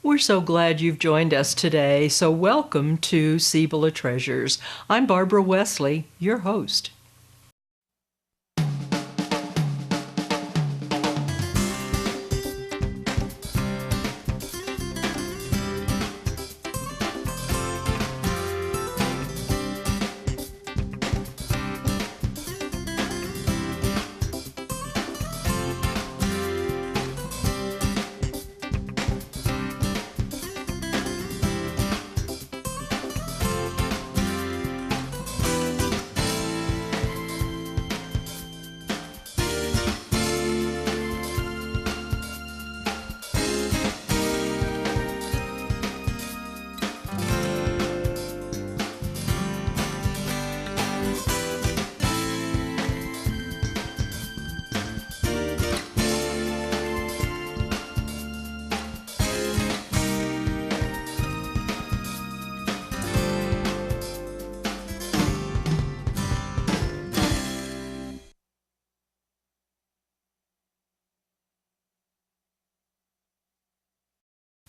We're so glad you've joined us today, so welcome to Cibola Treasures. I'm Barbara Wesley, your host.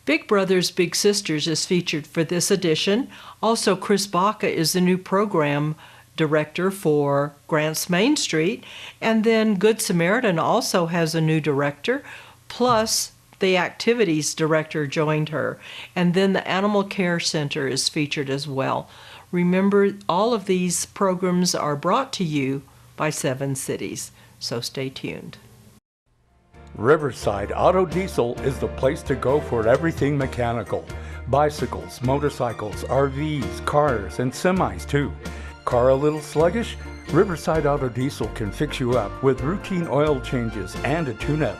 Big Brothers Big Sisters is featured for this edition. Also, Chris Baca is the new program director for Grants Main Street. And then Good Samaritan also has a new director, plus the activities director joined her. And then the Animal Care Center is featured as well. Remember, all of these programs are brought to you by 7 cities, so stay tuned. Riverside Auto Diesel is the place to go for everything mechanical. Bicycles, motorcycles, RVs, cars, and semis too. Car a little sluggish? Riverside Auto Diesel can fix you up with routine oil changes and a tune-up.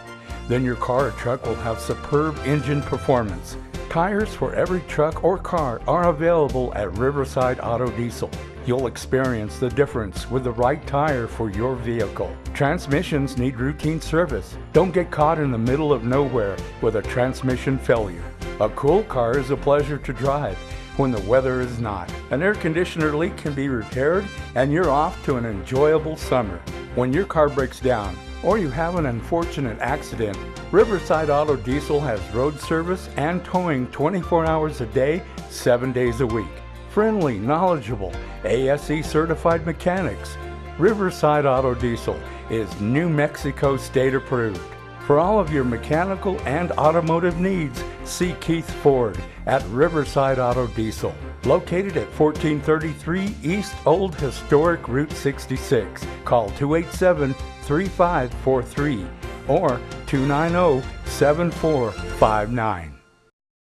Then your car or truck will have superb engine performance. Tires for every truck or car are available at Riverside Auto Diesel. You'll experience the difference with the right tire for your vehicle. Transmissions need routine service. Don't get caught in the middle of nowhere with a transmission failure. A cool car is a pleasure to drive when the weather is not. An air conditioner leak can be repaired and you're off to an enjoyable summer. When your car breaks down or you have an unfortunate accident, Riverside Auto Diesel has road service and towing 24 hours a day, 7 days a week. Friendly, knowledgeable, ASE certified mechanics. Riverside Auto Diesel is New Mexico state approved. For all of your mechanical and automotive needs, see Keith Ford at Riverside Auto Diesel, located at 1433 East Old Historic Route 66. Call 287-3543 or 290-7459.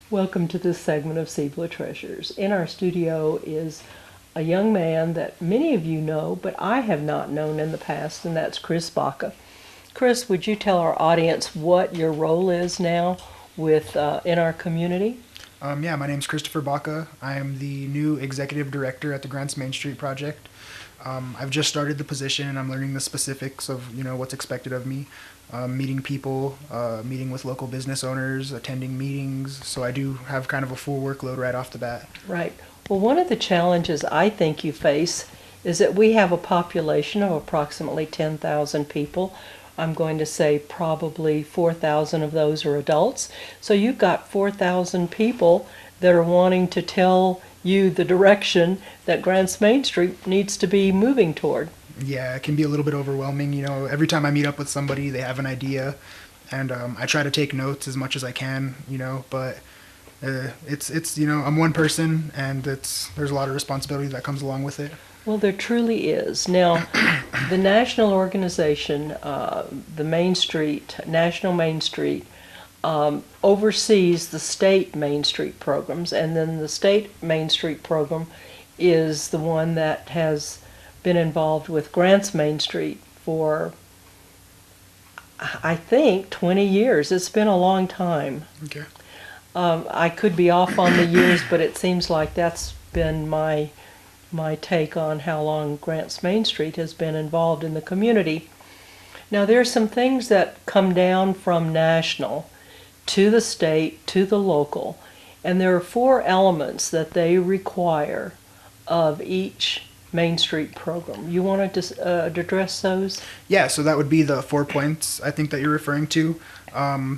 Welcome to this segment of Cibola Treasures. In our studio is a young man that many of you know, but I have not known in the past, and that's Chris Baca. Chris, would you tell our audience what your role is now with in our community? My name's Christopher Baca. I am the new executive director at the Grants Main Street project. I've just started the position and I'm learning the specifics of what's expected of me. Meeting people, meeting with local business owners, attending meetings. So I do have kind of a full workload right off the bat. Right. Well, one of the challenges I think you face is that we have a population of approximately 10,000 people. I'm going to say probably 4,000 of those are adults. So you've got 4,000 people that are wanting to tell you the direction that Grants Main Street needs to be moving toward. Yeah, it can be a little bit overwhelming. Every time I meet up with somebody, they have an idea, and I try to take notes as much as I can, but it's I'm one person, and there's a lot of responsibility that comes along with it. Well, there truly is. Now, the national organization, the National Main Street, oversees the state Main Street programs, and then the state Main Street program is the one that has been involved with Grants Main Street for, I think, 20 years. It's been a long time. Okay. I could be off on the years, but it seems like that's been my take on how long Grants Main Street has been involved in the community. Now, there are some things that come down from national to the state to the local, and there are 4 elements that they require of each Main Street program. You want to address those? Yeah, so that would be the 4 points I think that you're referring to.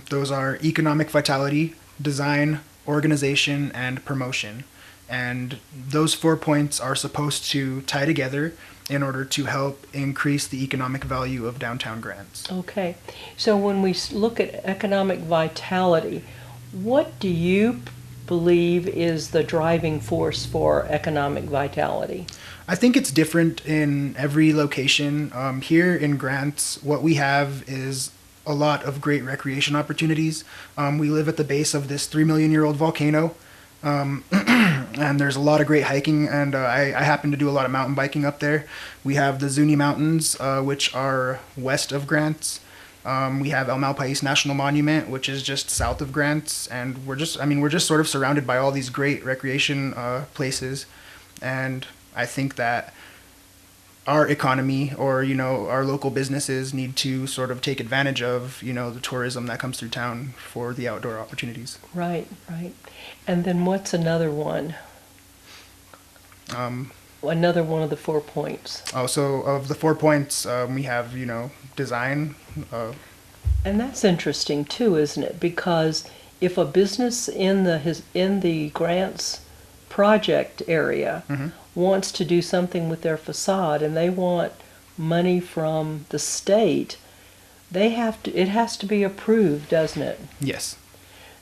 Those are economic vitality, design, organization, and promotion. And those 4 points are supposed to tie together in order to help increase the economic value of downtown Grants. Okay. So when we look at economic vitality, what do you believe is the driving force for economic vitality? I think it's different in every location. Here in Grants, what we have is a lot of great recreation opportunities. We live at the base of this 3 million-year-old volcano, and there's a lot of great hiking, and I happen to do a lot of mountain biking up there. We have the Zuni Mountains, which are west of Grants. We have El Malpais National Monument, which is just south of Grants, and we're just sort of surrounded by all these great recreation places, and I think that our economy, or our local businesses, need to sort of take advantage of the tourism that comes through town for the outdoor opportunities. Right. And then what's another one? Another one of the 4 points. So of the 4 points, we have design. And that's interesting too, isn't it? Because if a business in the Grants project area wants to do something with their facade and they want money from the state, it has to be approved, doesn't it? Yes.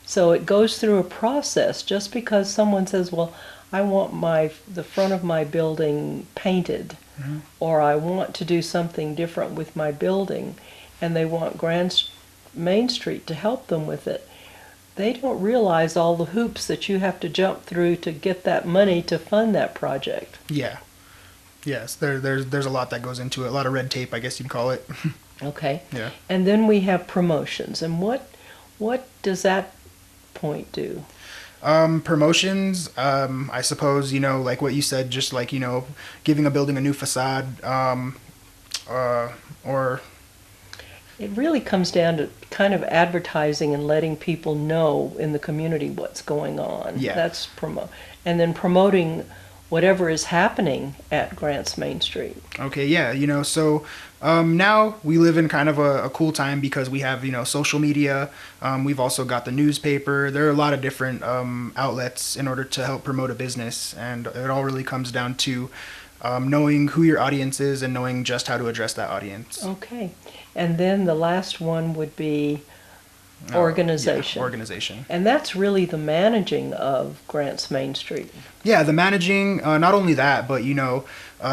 So it goes through a process. Just because someone says, well, I want the front of my building painted, or I want to do something different with my building, and they want Grand Main Street to help them with it, they don't realize all the hoops that you have to jump through to get that money to fund that project. Yeah. Yes, there's a lot that goes into it, a lot of red tape, I guess you'd call it. Okay. Yeah. And then we have promotions. And what does that point do? Promotions, I suppose, like what you said, just like, giving a building a new facade, or... It really comes down to kind of advertising and letting people know in the community what's going on. Yeah. That's and then promoting whatever is happening at Grants Main Street. Okay, yeah, so now we live in kind of a cool time because we have, social media. We've also got the newspaper. There are a lot of different outlets in order to help promote a business, and it all really comes down to knowing who your audience is and knowing just how to address that audience. Okay. And then the last one would be organization. Yeah, organization. And that's really the managing of Grants Main Street. Yeah, the managing, not only that, but,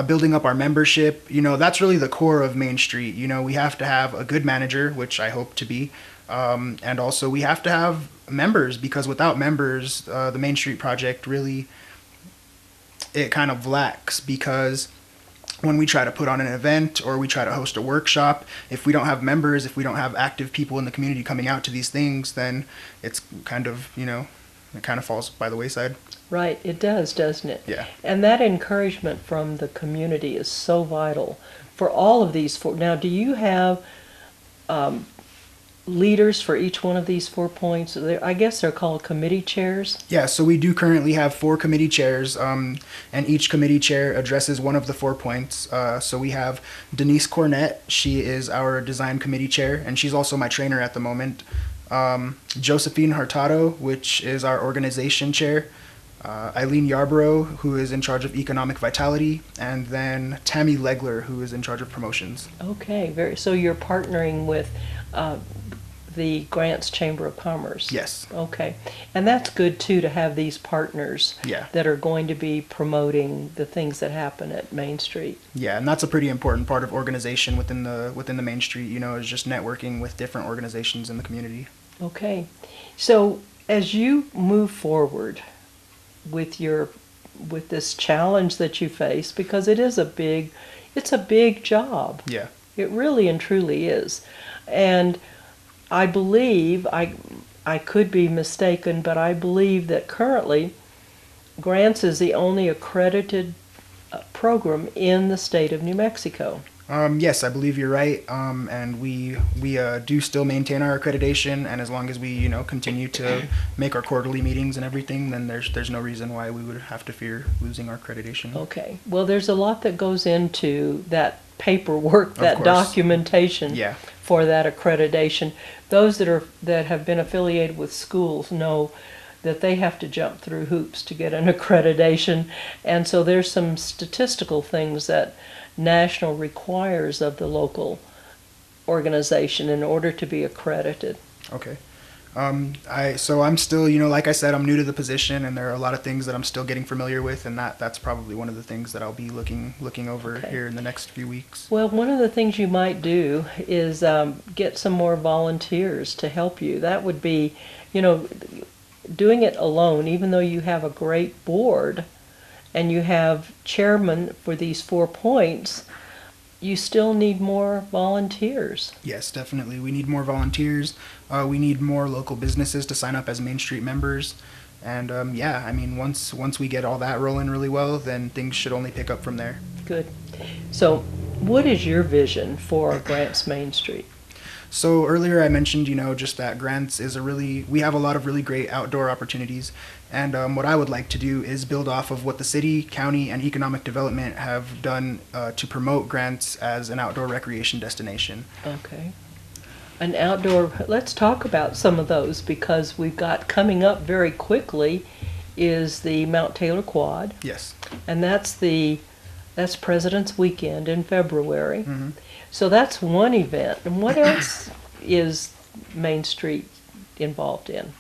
building up our membership, that's really the core of Main Street. We have to have a good manager, which I hope to be, and also we have to have members, because without members, the Main Street project really, it kind of lacks, because when we try to put on an event or we try to host a workshop, if we don't have members, if we don't have active people in the community coming out to these things, then it's kind of, it kind of falls by the wayside. Right, it does, doesn't it? Yeah. And that encouragement from the community is so vital for all of these 4. Now, do you have leaders for each one of these 4 points? I guess they're called committee chairs. Yeah, so we do currently have 4 committee chairs, and each committee chair addresses one of the 4 points. So we have Denise Cornett. She is our design committee chair, and she's also my trainer at the moment. Josephine Hurtado, which is our organization chair. Eileen Yarborough, who is in charge of economic vitality, and then Tammy Legler, who is in charge of promotions. Okay, so you're partnering with the Grants Chamber of Commerce. Yes. Okay, and that's good too, to have these partners that are going to be promoting the things that happen at Main Street. Yeah, and that's a pretty important part of organization within the Main Street, is just networking with different organizations in the community. Okay, so as you move forward with this challenge that you face, because it's a big job. Yeah. It really and truly is. And I believe, I could be mistaken, but I believe that currently Grants is the only accredited program in the state of New Mexico. Yes, I believe you're right. And we do still maintain our accreditation, and as long as we continue to make our quarterly meetings and everything, then there's no reason why we would have to fear losing our accreditation. Okay. Well, there's a lot that goes into that paperwork, that documentation for that accreditation. Those that have been affiliated with schools know that they have to jump through hoops to get an accreditation. And so there's some statistical things that national requires of the local organization in order to be accredited. Okay. So I'm still, like I said, I'm new to the position, and there are a lot of things that I'm still getting familiar with, and that's probably one of the things that I'll be looking over here in the next few weeks. Well, one of the things you might do is get some more volunteers to help you. That would be, doing it alone, even though you have a great board and you have chairman for these 4 points, you still need more volunteers. Yes, definitely. We need more volunteers. We need more local businesses to sign up as Main Street members. And once we get all that rolling really well, then things should only pick up from there. Good. So what is your vision for Grants Main Street? So earlier I mentioned, just that Grants is we have a lot of really great outdoor opportunities. And what I would like to do is build off of what the city, county, and economic development have done to promote Grants as an outdoor recreation destination. Okay. Let's talk about some of those, because we've got coming up very quickly is the Mount Taylor Quad. Yes. And that's President's Weekend in February. Mm-hmm. So that's one event. And what else is Main Street involved in?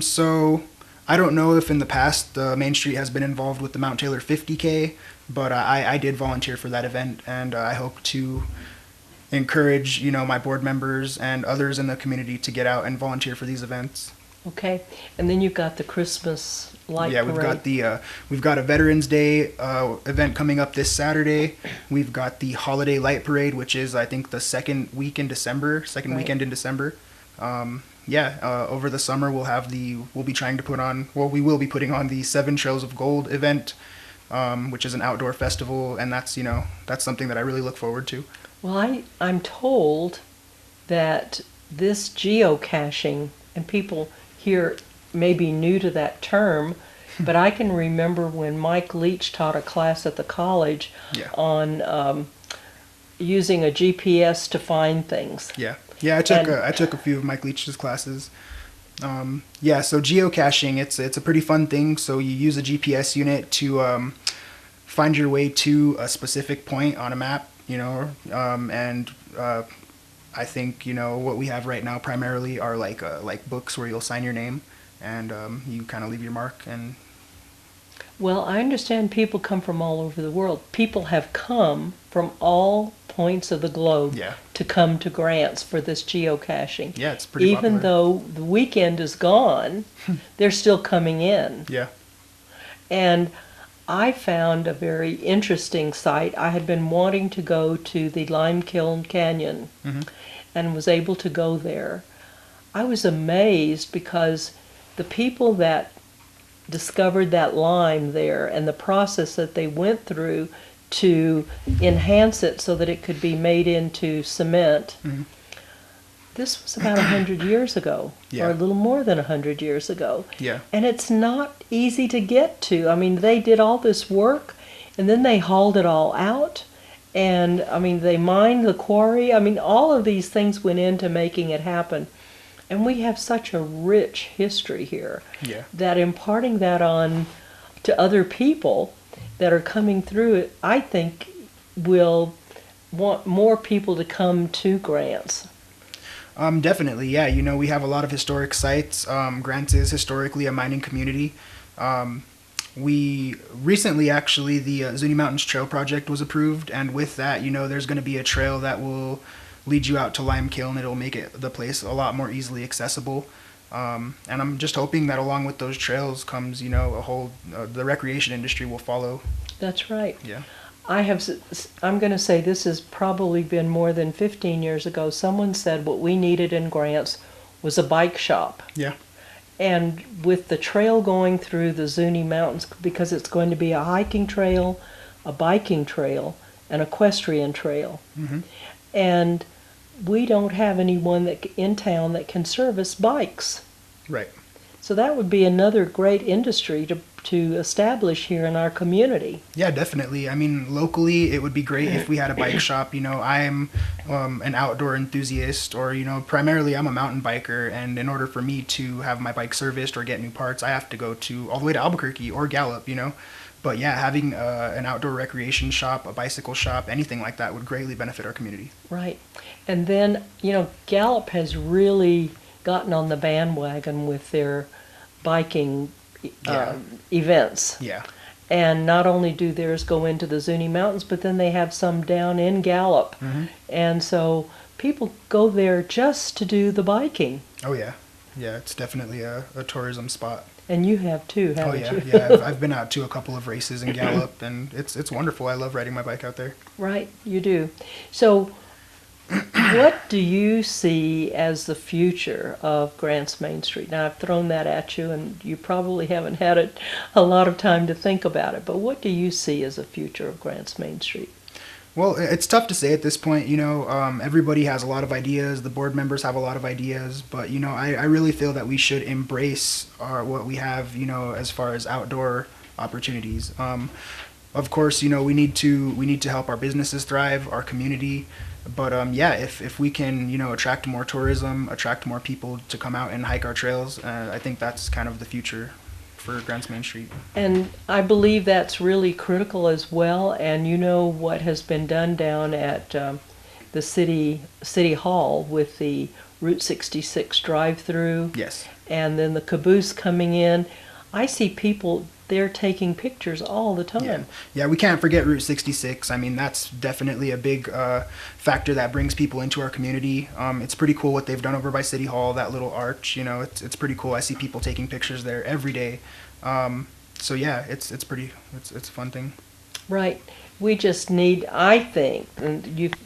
So I don't know if in the past Main Street has been involved with the Mount Taylor 50K, but I did volunteer for that event, and I hope to encourage, my board members and others in the community to get out and volunteer for these events. Okay. And then you've got the Christmas light parade. We've got a Veterans Day event coming up this Saturday. We've got the Holiday Light Parade, which is, I think, the second weekend in December. Over the summer we will be putting on the 7 Trails of Gold event, which is an outdoor festival, and that's something that I really look forward to. Well, I'm told that this geocaching, and people here may be new to that term, but I can remember when Mike Leach taught a class at the college on using a GPS to find things. Yeah, I took a few of Mike Leach's classes. So geocaching, it's a pretty fun thing. So you use a GPS unit to find your way to a specific point on a map, I think, what we have right now primarily are like books where you'll sign your name, and you kind of leave your mark. And well, I understand people come from all over the world. People have come from all points of the globe to come to Grants for this geocaching. Yeah, it's pretty popular. Even though the weekend is gone, they're still coming in. Yeah. And I found a very interesting site. I had been wanting to go to the Lime Kiln Canyon and was able to go there. I was amazed because the people that discovered that lime there and the process that they went through to enhance it so that it could be made into cement. Mm-hmm. This was about 100 years ago, or a little more than 100 years ago. Yeah. And it's not easy to get to. I mean, they did all this work, and then they hauled it all out, and, they mined the quarry. All of these things went into making it happen. And we have such a rich history here that imparting that on to other people that are coming through it, I think, will want more people to come to Grants. Definitely, yeah. We have a lot of historic sites. Grants is historically a mining community. We recently, actually, the Zuni Mountains Trail Project was approved, and with that, there's going to be a trail that will lead you out to Lime Kiln. It'll make the place a lot more easily accessible. And I'm just hoping that along with those trails comes, the recreation industry will follow. That's right. Yeah. I'm going to say this has probably been more than 15 years ago. Someone said what we needed in Grants was a bike shop. Yeah. And with the trail going through the Zuni Mountains, because it's going to be a hiking trail, a biking trail, an equestrian trail. Mm-hmm. And we don't have anyone in town that can service bikes. Right. So that would be another great industry to establish here in our community. Yeah, definitely. I mean, locally, it would be great if we had a bike shop. I'm an outdoor enthusiast, or, primarily I'm a mountain biker. And in order for me to have my bike serviced or get new parts, I have to go all the way to Albuquerque or Gallup. But yeah, having an outdoor recreation shop, a bicycle shop, anything like that would greatly benefit our community. Right. And then, Gallup has really gotten on the bandwagon with their biking events. Yeah. And not only do theirs go into the Zuni Mountains, but then they have some down in Gallup. Mm-hmm. And so people go there just to do the biking. Oh, yeah. Yeah, it's definitely a tourism spot. And you have too, haven't yeah, you? Yeah. I've been out to a couple of races in Gallup, and it's wonderful. I love riding my bike out there. Right, you do. So what do you see as the future of Grants Main Street? Now, I've thrown that at you, and you probably haven't had a lot of time to think about it, but what do you see as the future of Grants Main Street? Well, it's tough to say at this point. Everybody has a lot of ideas. The board members have a lot of ideas, but I really feel that we should embrace what we have. As far as outdoor opportunities. Of course, we need to help our businesses thrive, our community. But if we can attract more tourism, attract more people to come out and hike our trails, I think that's kind of the future for Grants Main Street. And I believe that's really critical as well. And what has been done down at the city hall with the Route 66 drive-through. Yes. And then the caboose coming in. I see people there taking pictures all the time. Yeah, we can't forget Route 66. I mean, that's definitely a big factor that brings people into our community. It's pretty cool what they've done over by City Hall, that little arch. It's pretty cool. I see people taking pictures there every day. So yeah, it's a fun thing. Right. We just need, I think, and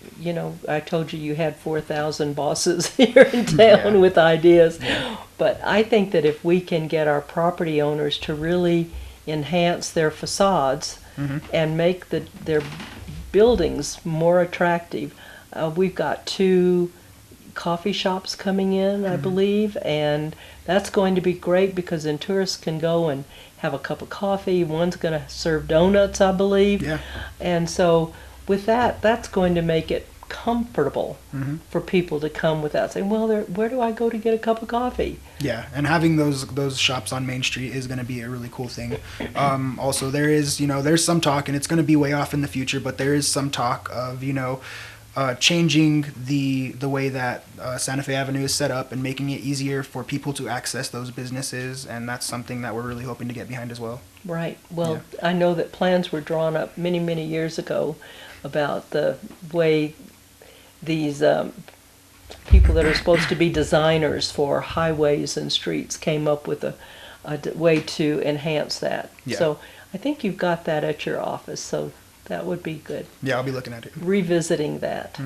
I told you had 4,000 bosses here in town with ideas. Yeah. But I think that if we can get our property owners to really enhance their facades and make their buildings more attractive. We've got 2 coffee shops coming in, I believe, and that's going to be great because then tourists can go and have a cup of coffee. One's going to serve donuts, I believe. Yeah. And so with that, that's going to make it comfortable for people to come without saying, well, where do I go to get a cup of coffee? Yeah, and having those shops on Main Street is going to be a really cool thing. Also, there's some talk, and it's going to be way off in the future, but there is some talk of, changing the way that Santa Fe Avenue is set up and making it easier for people to access those businesses, and that's something that we're really hoping to get behind as well. Right. Well, I know that plans were drawn up many, many years ago about the way these people that are supposed to be designers for highways and streets came up with a way to enhance that. Yeah. So I think you've got that at your office, so that would be good. Yeah, I'll be looking at it. Revisiting that.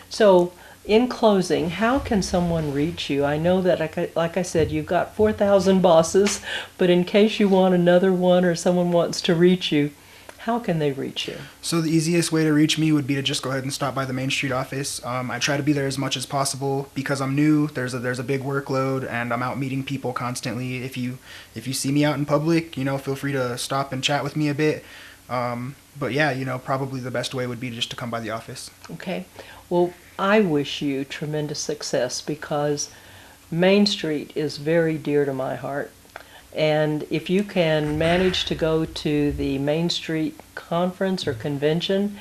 So in closing, how can someone reach you? I know that, like I said, you've got 4,000 bosses, but in case you want another one or someone wants to reach you, how can they reach you? So the easiest way to reach me would be to just go ahead and stop by the Main Street office. I try to be there as much as possible because I'm new. There's a big workload, and I'm out meeting people constantly. If you see me out in public, feel free to stop and chat with me a bit. But yeah, probably the best way would be just to come by the office. Okay. Well, I wish you tremendous success because Main Street is very dear to my heart. And if you can manage to go to the Main Street conference or convention,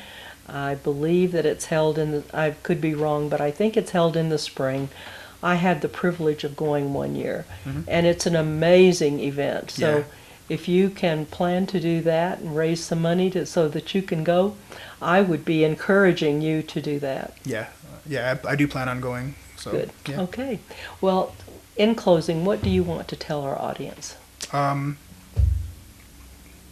I believe that it's held I could be wrong, but I think it's held in the spring. I had the privilege of going one year, and it's an amazing event. So if you can plan to do that and raise some money so that you can go, I would be encouraging you to do that. Yeah, I do plan on going. So, good. Yeah. Okay. Well, in closing, what do you want to tell our audience?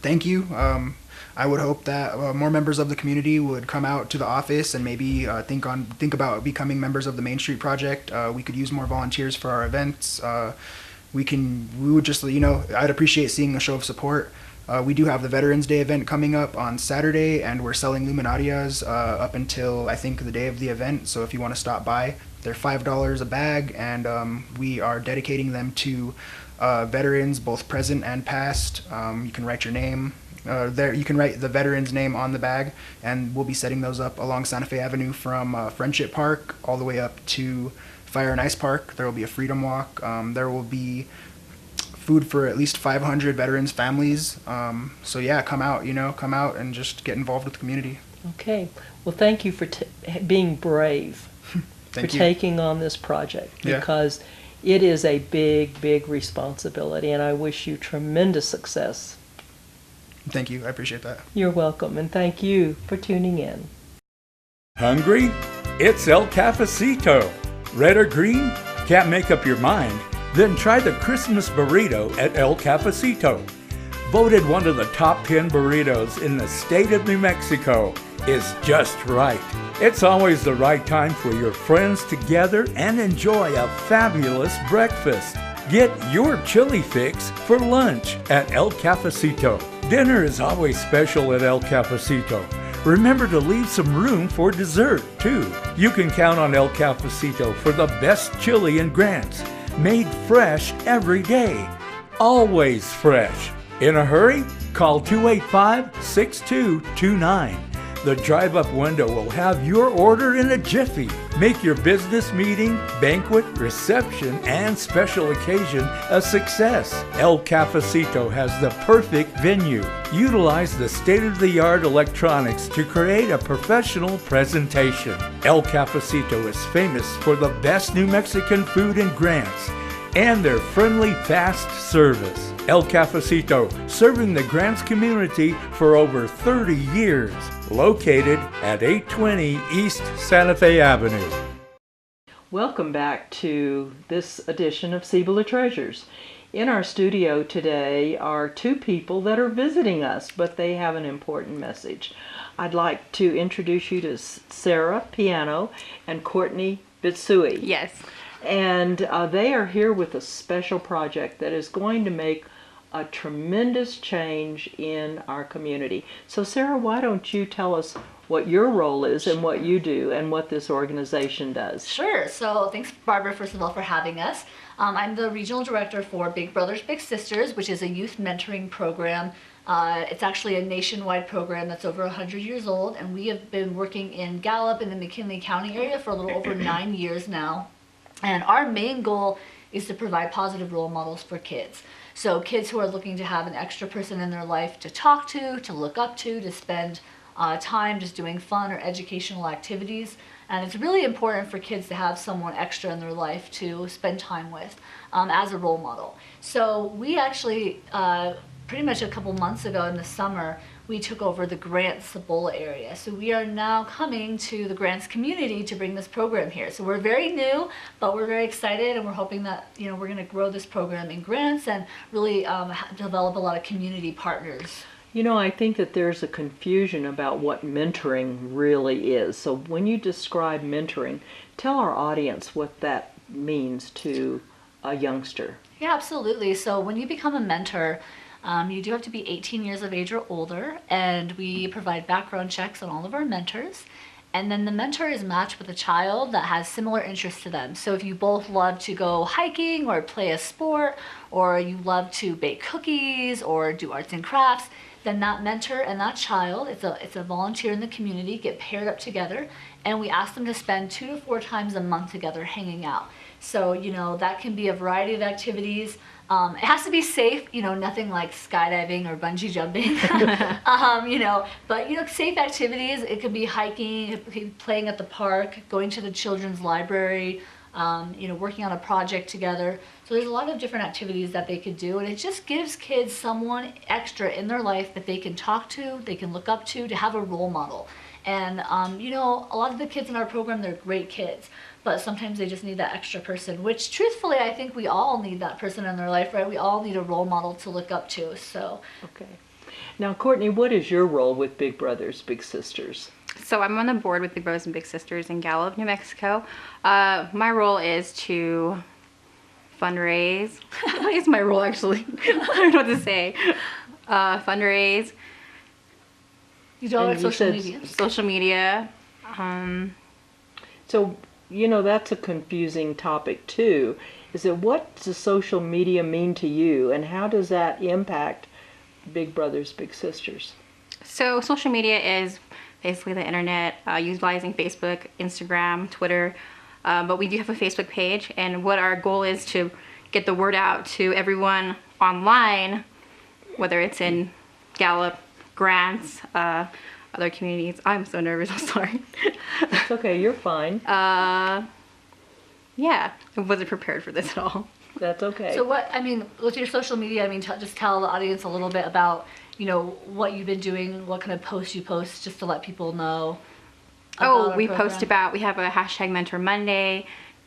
Thank you. I would hope that more members of the community would come out to the office and maybe think about becoming members of the Main Street Project. We could use more volunteers for our events. We would just, I'd appreciate seeing a show of support. We do have the Veterans Day event coming up on Saturday, and we're selling luminarias up until, I think, the day of the event. So if you want to stop by, They're $5 a bag, and we are dedicating them to veterans, both present and past. You can write your name. You can write the veteran's name on the bag, and we'll be setting those up along Santa Fe Avenue from Friendship Park all the way up to Fire and Ice Park. There will be a Freedom Walk. There will be food for at least 500 veterans' families. So yeah, come out, come out and just get involved with the community. Okay. Well, thank you for being brave, for taking on this project, because it is a big, big responsibility, and I wish you tremendous success. Thank you. I appreciate that. You're welcome, and thank you for tuning in. Hungry? It's El Cafecito. Red or green? Can't make up your mind? Then try the Christmas burrito at El Cafecito. Voted one of the top 10 burritos in the state of New Mexico, is just right. It's always the right time for your friends to gather and enjoy a fabulous breakfast. Get your chili fix for lunch at El Cafecito. Dinner is always special at El Cafecito. Remember to leave some room for dessert, too. You can count on El Cafecito for the best chili in Grants. Made fresh every day. Always fresh. In a hurry? Call 285-6229. The drive-up window will have your order in a jiffy. Make your business meeting, banquet, reception, and special occasion a success. El Cafecito has the perfect venue. Utilize the state-of-the-art electronics to create a professional presentation. El Cafecito is famous for the best New Mexican food in Grants and their friendly, fast service. El Cafecito, serving the Grants community for over 30 years. Located at 820 East Santa Fe Avenue. Welcome back to this edition of Cibola Treasures. In our studio today are two people that are visiting us, but they have an important message. I'd like to introduce you to Sarah Piano and Courtney Bitsui. Yes. And they are here with a special project that is going to make a tremendous change in our community. So Sarah, why don't you tell us what your role is and what you do and what this organization does? Sure. So thanks, Barbara, first of all, for having us. I'm the regional director for Big Brothers Big Sisters, which is a youth mentoring program. It's actually a nationwide program that's over 100 years old, and we have been working in Gallup and the McKinley County area for a little over 9 years now. And our main goal is to provide positive role models for kids. So kids who are looking to have an extra person in their life to talk to look up to spend time just doing fun or educational activities. And it's really important for kids to have someone extra in their life to spend time with as a role model. So we actually, pretty much a couple months ago in the summer, we took over the Grants Cibola area. So we are now coming to the Grants community to bring this program here. So we're very new, but we're very excited, and we're hoping that we're going to grow this program in Grants and really develop a lot of community partners. I think that there's a confusion about what mentoring really is. So when you describe mentoring, tell our audience what that means to a youngster. Yeah, absolutely. So when you become a mentor, you do have to be 18 years of age or older, and we provide background checks on all of our mentors. And then the mentor is matched with a child that has similar interests to them. So if you both love to go hiking or play a sport, or you love to bake cookies or do arts and crafts, then that mentor and that child, it's a volunteer in the community, get paired up together, and we ask them to spend 2 to 4 times a month together hanging out. So, that can be a variety of activities. It has to be safe, nothing like skydiving or bungee jumping, but, safe activities. It could be hiking, it could be playing at the park, going to the children's library, working on a project together. So there's a lot of different activities that they could do, and it just gives kids someone extra in their life that they can talk to, they can look up to have a role model. And, a lot of the kids in our program, they're great kids, but sometimes they just need that extra person, which truthfully, I think we all need that person in their life, right? We all need a role model to look up to, so. Okay. Now, Courtney, what is your role with Big Brothers Big Sisters? So I'm on the board with Big Brothers and Big Sisters in Gallup, New Mexico. My role is to fundraise. What is my role, actually? I don't know what to say. Fundraise. You do all social media. Social media. So that's a confusing topic too. Is that what does social media mean to you, and how does that impact Big Brothers Big Sisters? So social media is basically the internet, utilizing Facebook, Instagram, Twitter, but we do have a Facebook page, and what our goal is to get the word out to everyone online, whether it's in Gallup, Grants, other communities. I'm so nervous, I'm sorry. It's okay, you're fine. Yeah, I wasn't prepared for this at all. That's okay. So with your social media, just tell the audience a little bit about, what you've been doing, what kind of posts you post, just to let people know. We post about, we have a hashtag Mentor Monday.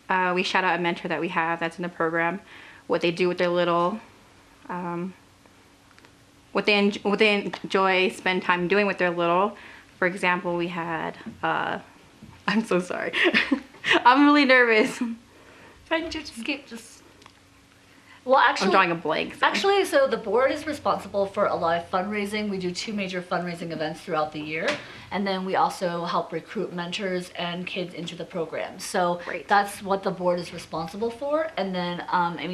We shout out a mentor that we have that's in the program, what they do with their little, what they enjoy, spend time doing with their little. For example, we had, I'm so sorry. I'm really nervous. Well, actually, I'm drawing a blank. So. Actually, so the board is responsible for a lot of fundraising. We do 2 major fundraising events throughout the year, and then we also help recruit mentors and kids into the program. So Great. That's what the board is responsible for. And then,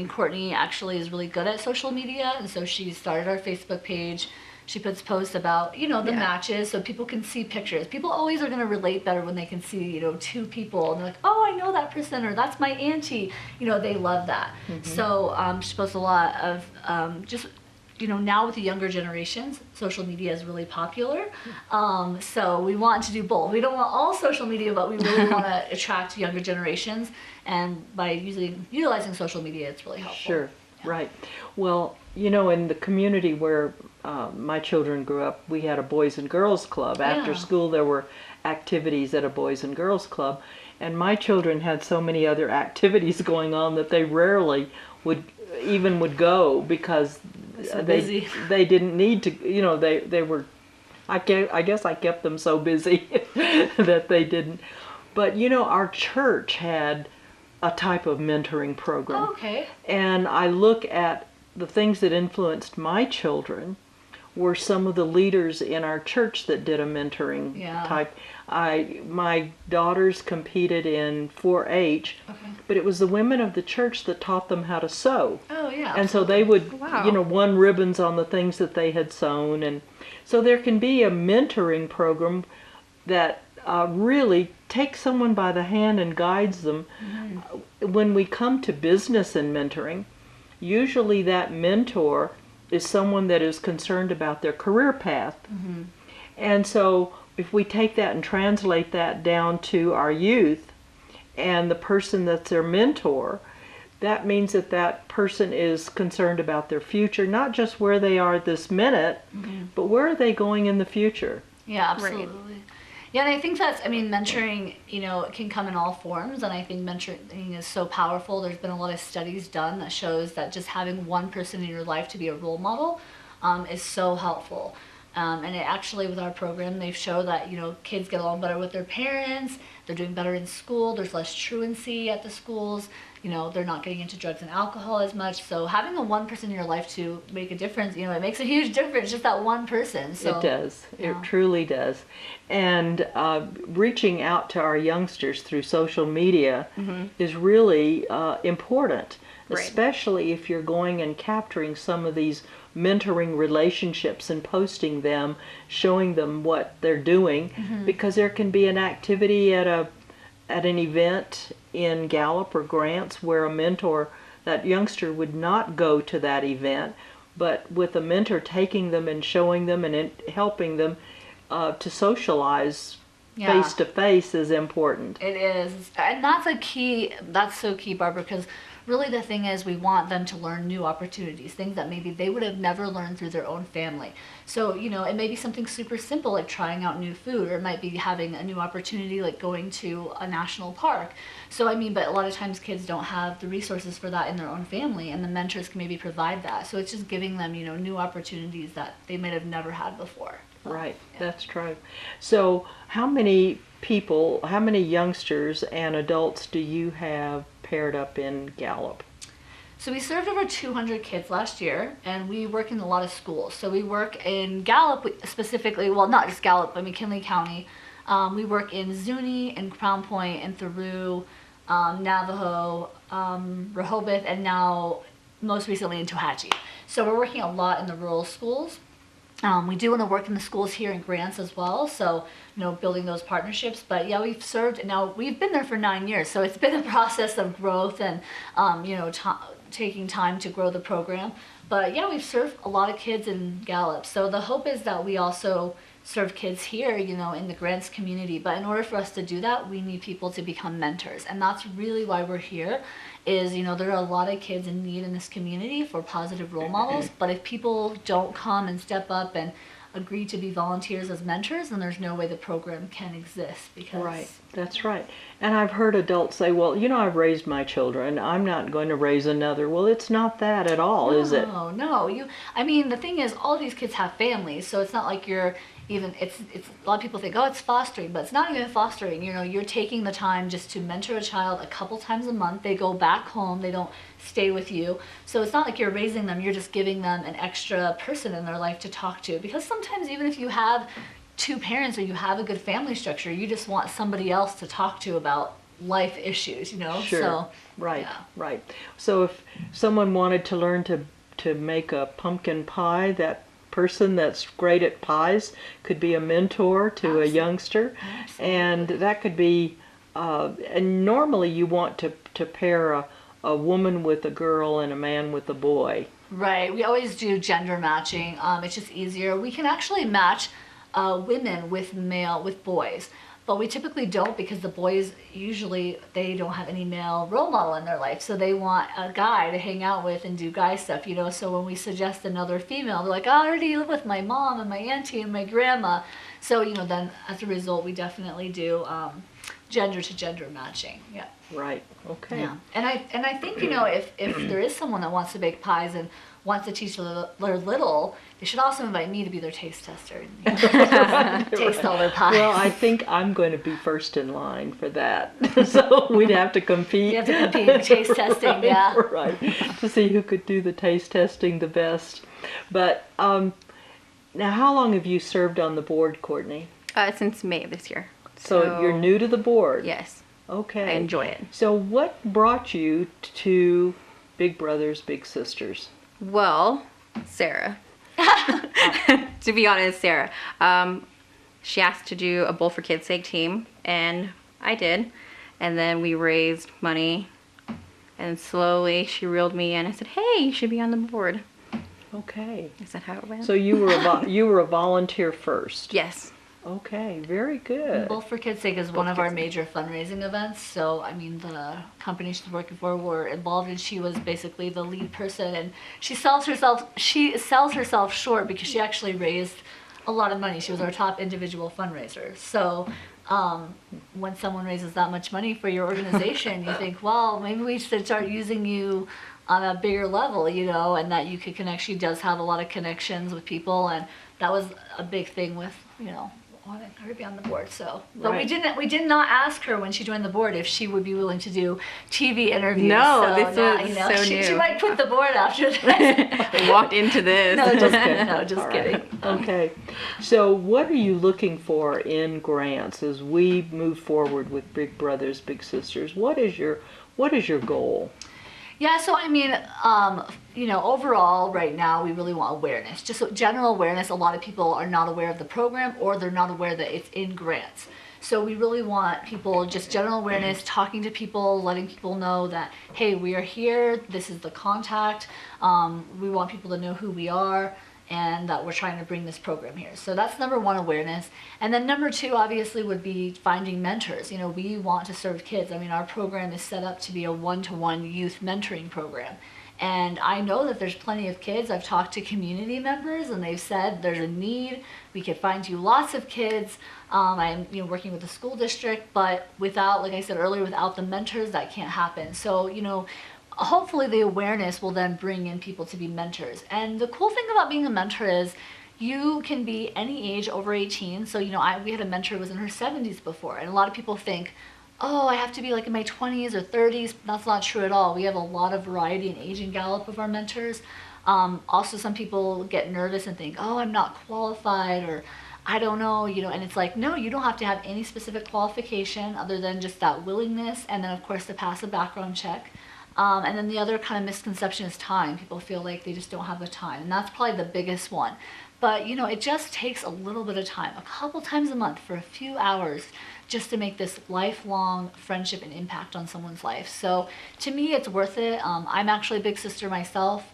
Courtney actually is really good at social media, and so she started our Facebook page. She puts posts about, the matches, so people can see pictures. People always are going to relate better when they can see, 2 people, and they're like, oh, I know that person, or that's my auntie. They love that. Mm-hmm. So she posts a lot of just, now with the younger generations, social media is really popular. So we want to do both. We don't want all social media, but we really want to attract younger generations. And by utilizing social media, it's really helpful. Sure, yeah. Right. Well, in the community where my children grew up, we had a Boys and Girls Club. After school, there were activities at a Boys and Girls Club. And my children had so many other activities going on that they rarely would go because so busy. They didn't need to, they were, I guess I kept them so busy that they didn't. But, our church had a type of mentoring program. Oh, okay. And I look at the things that influenced my children were some of the leaders in our church that did a mentoring type. My daughters competed in 4-H, but it was the women of the church that taught them how to sew. Oh, yeah. And so they would, won ribbons on the things that they had sewn. And so there can be a mentoring program that really takes someone by the hand and guides them. Mm-hmm. When we come to business and mentoring, usually that mentor is someone that is concerned about their career path. Mm-hmm. And so if we take that and translate that down to our youth and the person that's their mentor, that means that person is concerned about their future, not just where they are this minute, but where are they going in the future? Yeah, absolutely. Right. Yeah, and I think mentoring, it can come in all forms, and I think mentoring is so powerful. There's been a lot of studies done that shows that just having one person in your life to be a role model is so helpful. And it actually, with our program, they've shown that, kids get along better with their parents, they're doing better in school, there's less truancy at the schools, they're not getting into drugs and alcohol as much. So having a one person in your life to make a difference, it makes a huge difference, just that one person. So, it does. It truly does. And reaching out to our youngsters through social media is really important, especially if you're going and capturing some of these mentoring relationships and posting them, showing them what they're doing, because there can be an activity at an event in Gallup or Grants where a mentor, that youngster would not go to that event, but with a mentor taking them and showing them and helping them to socialize face to face is important. It is, and that's so key, Barbara, because really the thing is we want them to learn new opportunities, things that maybe they would have never learned through their own family. So, it may be something super simple like trying out new food, or it might be having a new opportunity like going to a national park. So, but a lot of times kids don't have the resources for that in their own family, and the mentors can maybe provide that. So it's just giving them, new opportunities that they might have never had before. Right, that's true. So how many youngsters and adults do you have paired up in Gallup? So we served over 200 kids last year, and we work in a lot of schools. So we work in Gallup specifically, well, not just Gallup, but McKinley County. We work in Zuni and Crown Point and Thoreau, Navajo, Rehoboth, and now most recently in Tohatchee. So we're working a lot in the rural schools. We do want to work in the schools here in Grants as well, so building those partnerships. But yeah, we've served, and now we've been there for 9 years, so it's been a process of growth and taking time to grow the program. But yeah, we've served a lot of kids in Gallup, so the hope is that we also serve kids here, in the Grants community. But in order for us to do that, we need people to become mentors, and that's really why we're here. Is there are a lot of kids in need in this community for positive role models, but if people don't come and step up and agree to be volunteers as mentors, then there's no way the program can exist. Because Right, that's right. And I've heard adults say, well, I've raised my children, I'm not going to raise another. Well, it's not that at all, is it? No. The thing is, all these kids have families, so it's not like you're even, it's a lot of people think, oh, it's fostering, but it's not even fostering. You're taking the time just to mentor a child a couple times a month. They go back home, they don't stay with you. So it's not like you're raising them, you're just giving them an extra person in their life to talk to. Because sometimes even if you have 2 parents or you have a good family structure, you just want somebody else to talk to about life issues, Sure. So, Right, yeah. right. So if someone wanted to learn to make a pumpkin pie, that person that's great at pies could be a mentor to Absolutely. a youngster. Absolutely. And that could be, and normally you want to pair a woman with a girl and a man with a boy. Right, we always do gender matching. It's just easier. We can actually match women with boys, but we typically don't, because the boys usually, they don't have any male role model in their life, so they want a guy to hang out with and do guy stuff. So when we suggest another female, they're like, oh, I already live with my mom and my auntie and my grandma. So then as a result, we definitely do gender to gender matching. Yeah. Right, okay. Yeah, and I think if there is someone that wants to bake pies and wants to teach their little, they should also invite me to be their taste tester and taste all their pies. Well, I think I'm going to be first in line for that. So we'd have to compete. You have to compete in taste testing, yeah. Right, to see who could do the taste testing the best. But now, how long have you served on the board, Courtney? Since May of this year. So you're new to the board? Yes. Okay. I enjoy it. So what brought you to Big Brothers Big Sisters? Well, Sarah. To be honest, Sarah. She asked to do a Bowl for Kids' Sake team, and I did. And then we raised money, and slowly she reeled me in. I said, hey, you should be on the board. Okay. Is that how it went? So you were a volunteer first? Yes. Okay, very good. Bowl for Kids' Sake is one of our major fundraising events. So, the company she's working for were involved, and she was basically the lead person. And she sells herself short because she actually raised a lot of money. She was our top individual fundraiser. So, when someone raises that much money for your organization, you think, well, maybe we should start using you on a bigger level, and that you could connect. She does have a lot of connections with people, and that was a big thing with, wanting her to be on the board. So, but Right. we did not ask her when she joined the board if she would be willing to do TV interviews. No, so this now, is so she new. might quit the board after this. I walked into this. No, just kidding. No, just All kidding. right. Okay. So what are you looking for in grants as we move forward with Big Brothers Big Sisters? What is your goal? Yeah, so overall right now we really want awareness. Just general awareness. A lot of people are not aware of the program, or they're not aware that it's in grants. So we really want people, just general awareness, talking to people, letting people know that, hey, we are here, this is the contact. We want people to know who we are, and that we're trying to bring this program here. So that's number one, awareness. And then number two, obviously, would be finding mentors. We want to serve kids. Our program is set up to be a one-to-one youth mentoring program. And I know that there's plenty of kids. I've talked to community members, and they've said there's a need. We could find you lots of kids. I'm working with the school district, but without, like I said earlier, without the mentors, that can't happen. So, hopefully the awareness will then bring in people to be mentors. And the cool thing about being a mentor is you can be any age over 18. So, we had a mentor who was in her 70s before, and a lot of people think, oh, I have to be like in my 20s or 30s. That's not true at all. We have a lot of variety in age in Gallup of our mentors. Also, some people get nervous and think, oh, I'm not qualified, or I don't know, and it's like, no, you don't have to have any specific qualification other than just that willingness, and then of course to pass a background check. And then the other kind of misconception is time. People feel like they just don't have the time, and that's probably the biggest one. But it just takes a little bit of time, a couple times a month for a few hours, just to make this lifelong friendship and impact on someone's life. So to me, it's worth it. I'm actually a big sister myself,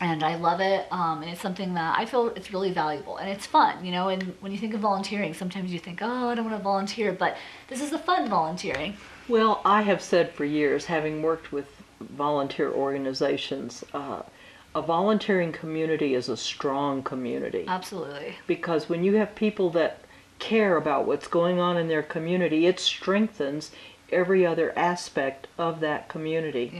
and I love it. And it's something that I feel it's really valuable, and it's fun, and when you think of volunteering, sometimes you think, oh, I don't want to volunteer, but this is the fun volunteering. Well, I have said for years, having worked with volunteer organizations, a volunteering community is a strong community. Absolutely. Because when you have people that care about what's going on in their community, it strengthens every other aspect of that community.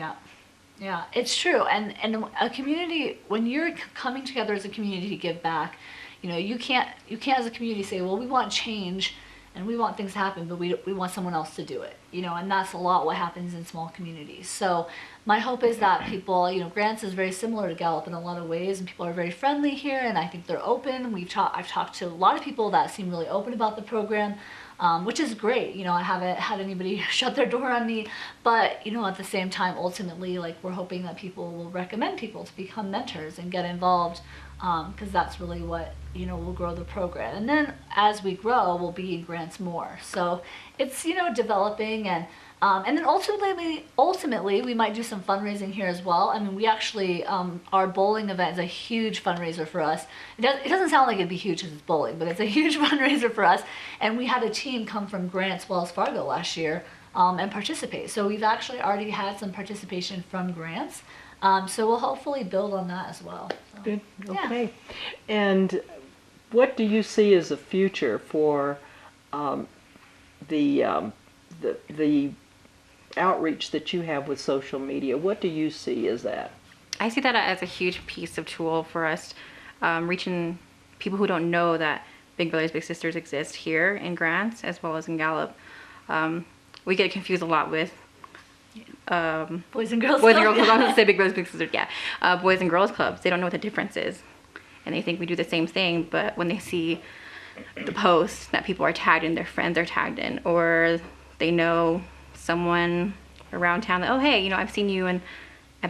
Yeah, it's true. And a community, when you're coming together as a community to give back, you can't as a community say, well, we want change and we want things to happen, but we want someone else to do it, and that's a lot what happens in small communities. So my hope is that people, Grants is very similar to Gallup in a lot of ways, and people are very friendly here, and I think they're open. I've talked to a lot of people that seem really open about the program, which is great. I haven't had anybody shut their door on me, but at the same time, ultimately, we're hoping that people will recommend people to become mentors and get involved, because that's really what will grow the program. And then as we grow, we'll be in grants more. So it's developing, and then ultimately we might do some fundraising here as well. I mean, we actually our bowling event is a huge fundraiser for us. It doesn't sound like it'd be huge because it's bowling, but it's a huge fundraiser for us. And we had a team come from Grants Wells Fargo last year and participate. So we've actually already had some participation from Grants. So we'll hopefully build on that as well. So, Good. Okay. Yeah. And what do you see as a future for the outreach that you have with social media? What do you see as that? I see that as a huge piece of tool for us, reaching people who don't know that Big Brothers Big Sisters exist here in Grants as well as in Gallup. We get confused a lot with Boys and Girls Clubs. Club. I was going to say Big Brothers Big Sisters, yeah. Boys and Girls Clubs. They don't know what the difference is, and they think we do the same thing. But when they see the posts that people are tagged in, their friends are tagged in, or they know someone around town that, oh hey, I've seen you at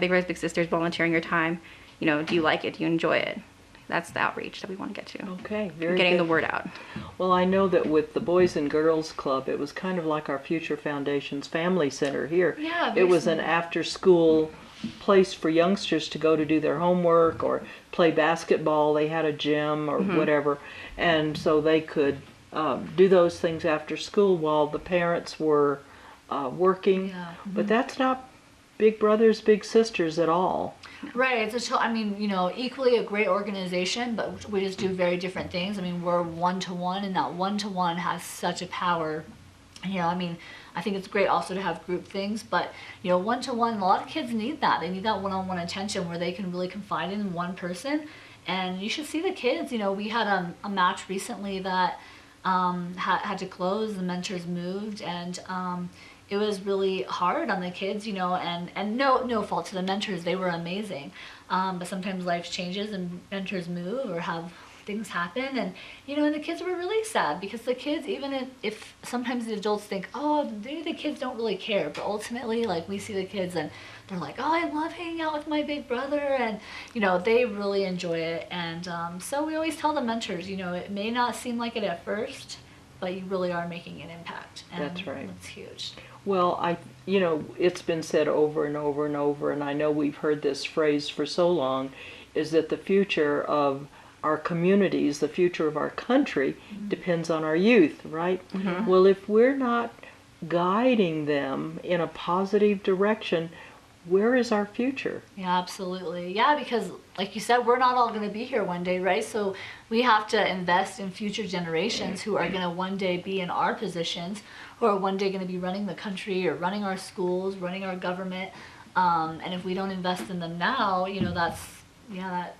Big Brothers Big Sisters volunteering your time. Do you like it? Do you enjoy it? That's the outreach that we want to get to. Okay, very Getting good. the word out. Well, I know that with the Boys and Girls Club, it was kind of like our Future Foundation's Family Center here. Yeah, it was an after-school place for youngsters to go to do their homework or play basketball. They had a gym or whatever, and so they could do those things after school while the parents were working. Yeah. But that's not Big Brothers Big Sisters at all. Right. It's equally a great organization, but we just do very different things. I mean, we're one-to-one, and that one-to-one has such a power. I think it's great also to have group things, but one-to-one, a lot of kids need that. They need that one-on-one attention where they can really confide in one person. And you should see the kids. We had a match recently that had to close. The mentors moved, and it was really hard on the kids, and no fault to the mentors. They were amazing. But sometimes life changes and mentors move or have things happen, and and the kids were really sad, because the kids, even if sometimes the adults think, oh, maybe the kids don't really care, but ultimately, we see the kids and they're like, oh, I love hanging out with my big brother, and they really enjoy it. And so we always tell the mentors, it may not seem like it at first, but you really are making an impact. And that's right. It's huge. Well, it's been said over and over and over, and I know we've heard this phrase for so long, is that the future of our communities, the future of our country, depends on our youth, right? Mm-hmm. Well, if we're not guiding them in a positive direction, where is our future? Yeah, absolutely. Yeah, because like you said, we're not all going to be here one day, right? So we have to invest in future generations who are going to one day be in our positions, who are one day going to be running the country or running our schools, running our government. And if we don't invest in them now, that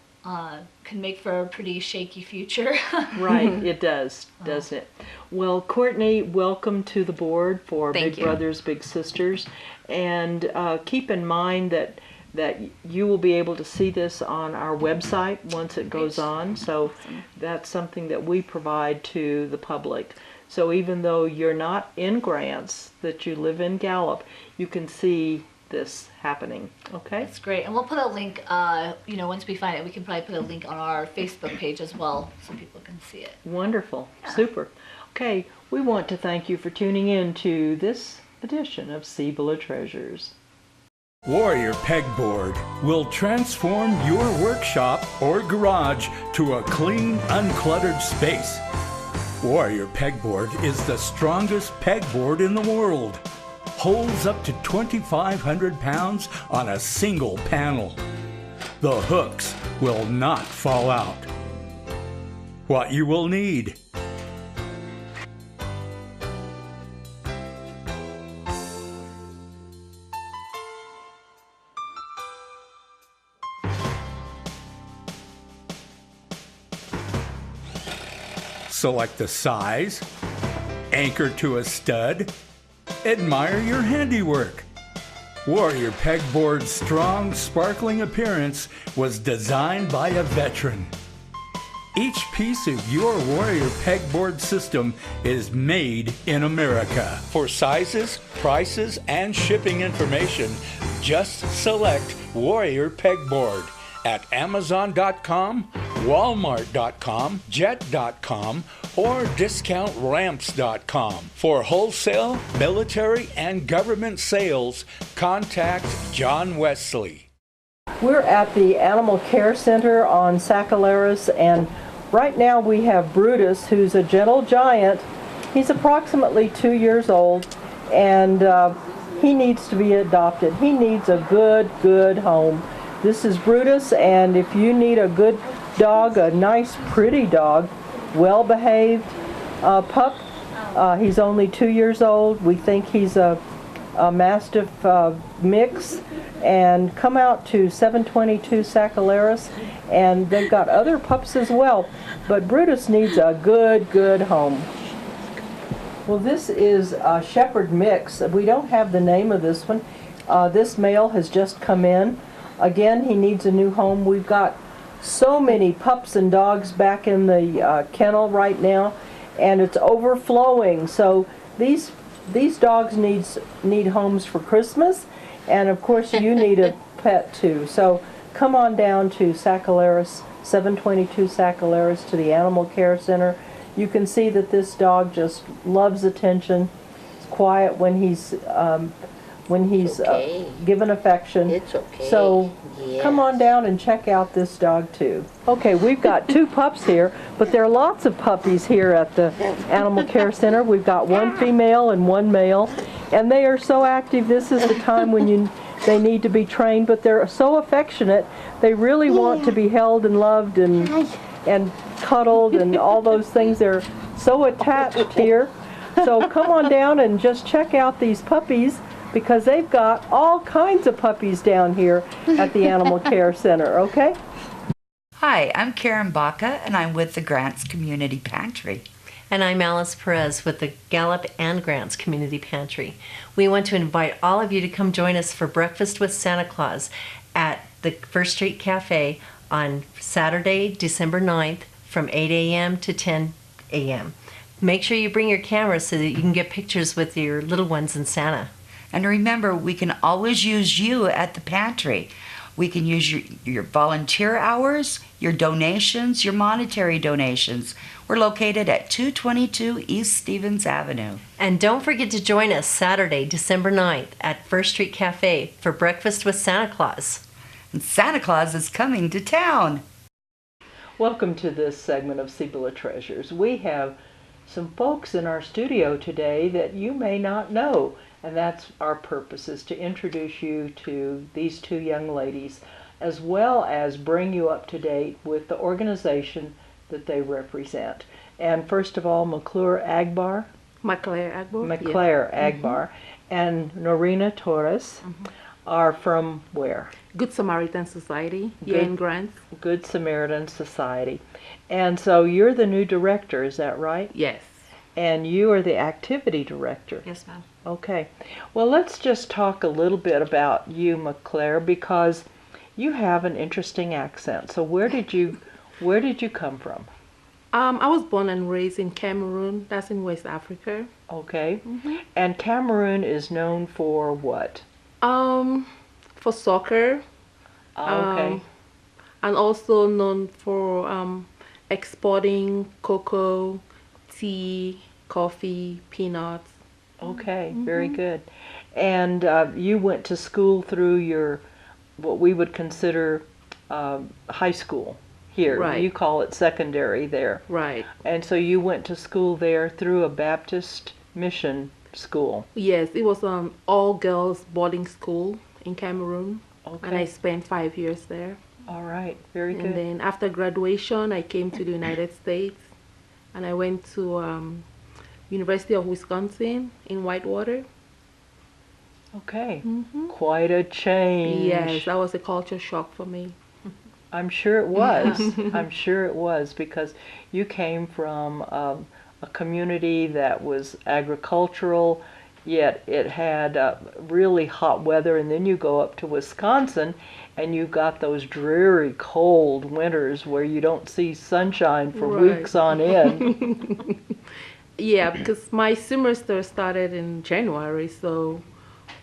can make for a pretty shaky future. Right, it does, doesn't it? Well, Courtney, welcome to the board for Thank Big you. Brothers Big Sisters. And keep in mind that that you will be able to see this on our website once it goes on. So that's something that we provide to the public. So even though you're not in Grants, that you live in Gallup, you can see this happening. Okay? That's great. And we'll put a link, once we find it, we can probably put a link on our Facebook page as well so people can see it. Wonderful. Super. Okay, we want to thank you for tuning in to this edition of Cibola Treasures. Warrior Pegboard will transform your workshop or garage to a clean, uncluttered space. Warrior Pegboard is the strongest pegboard in the world. Holds up to 2,500 pounds on a single panel. The hooks will not fall out. What you will need: select the size, anchor to a stud, admire your handiwork. Warrior Pegboard's strong, sparkling appearance was designed by a veteran. Each piece of your Warrior Pegboard system is made in America. For sizes, prices, and shipping information, just select Warrior Pegboard at Amazon.com, Walmart.com, Jet.com, or DiscountRamps.com. For wholesale, military, and government sales, contact John Wesley. We're at the Animal Care Center on Sacaleras, and right now we have Brutus, who's a gentle giant. He's approximately 2 years old, and he needs to be adopted. He needs a good home. This is Brutus, and if you need a good dog, a nice, pretty dog, well-behaved pup, he's only 2 years old. We think he's a Mastiff mix, and come out to 722 Sacaleras, and they've got other pups as well, but Brutus needs a good home. Well, this is a Shepherd mix. We don't have the name of this one. This male has just come in. Again, he needs a new home. We've got so many pups and dogs back in the kennel right now, and it's overflowing. So these dogs need homes for Christmas, and of course you need a pet too. So come on down to Sacaleras, 722 Sacaleras, to the Animal Care Center. You can see that this dog just loves attention. It's quiet when he's given affection. It's okay. So come on down and check out this dog too. Okay, we've got 2 pups here, but there are lots of puppies here at the Animal Care Center. We've got 1 female and 1 male, and they are so active. This is the time when they need to be trained, but they're so affectionate. They really want to be held and loved and cuddled and all those things. They're so attached here. So come on down and just check out these puppies, because they've got all kinds of puppies down here at the Animal Care Center, okay? Hi, I'm Karen Baca, and I'm with the Grants Community Pantry. And I'm Alice Perez with the Gallup and Grants Community Pantry. We want to invite all of you to come join us for Breakfast with Santa Claus at the First Street Cafe on Saturday, December 9th from 8 a.m. to 10 a.m. Make sure you bring your camera so that you can get pictures with your little ones and Santa. And remember, we can always use you at the pantry. We can use your volunteer hours, your donations, your monetary donations. We're located at 222 East Stevens Avenue. And don't forget to join us Saturday, December 9th at First Street Cafe for Breakfast with Santa Claus. And Santa Claus is coming to town. Welcome to this segment of Cibola Treasures. We have some folks in our studio today that you may not know. And that's our purpose, is to introduce you to these 2 young ladies, as well as bring you up to date with the organization that they represent. And first of all, McClure Agbar, and Norina Torres are from where? Good Samaritan Society, Gain Grants. Good Samaritan Society. And so you're the new director, is that right? Yes. And you are the activity director. Yes, ma'am. Okay. Well, let's just talk a little bit about you, McClare, because you have an interesting accent. So where did you come from? I was born and raised in Cameroon. That's in West Africa. Okay. And Cameroon is known for what? Um, for soccer, Okay. and also known for exporting cocoa, tea, coffee, peanuts. Okay, very good. And you went to school through your, what we would consider high school here. Right. You call it secondary there. Right. And so you went to school there through a Baptist mission school. Yes, it was all girls boarding school in Cameroon, and I Okay. spent 5 years there. All right, very And good. then after graduation, I came to the United States, and I went to University of Wisconsin in Whitewater. Okay. Quite a change. Yes, that was a culture shock for me. I'm sure it was. I'm sure it was because you came from a community that was agricultural, yet it had really hot weather, and then you go up to Wisconsin and you got those dreary cold winters where you don't see sunshine for Right. weeks on end. Yeah, because my semester started in January, so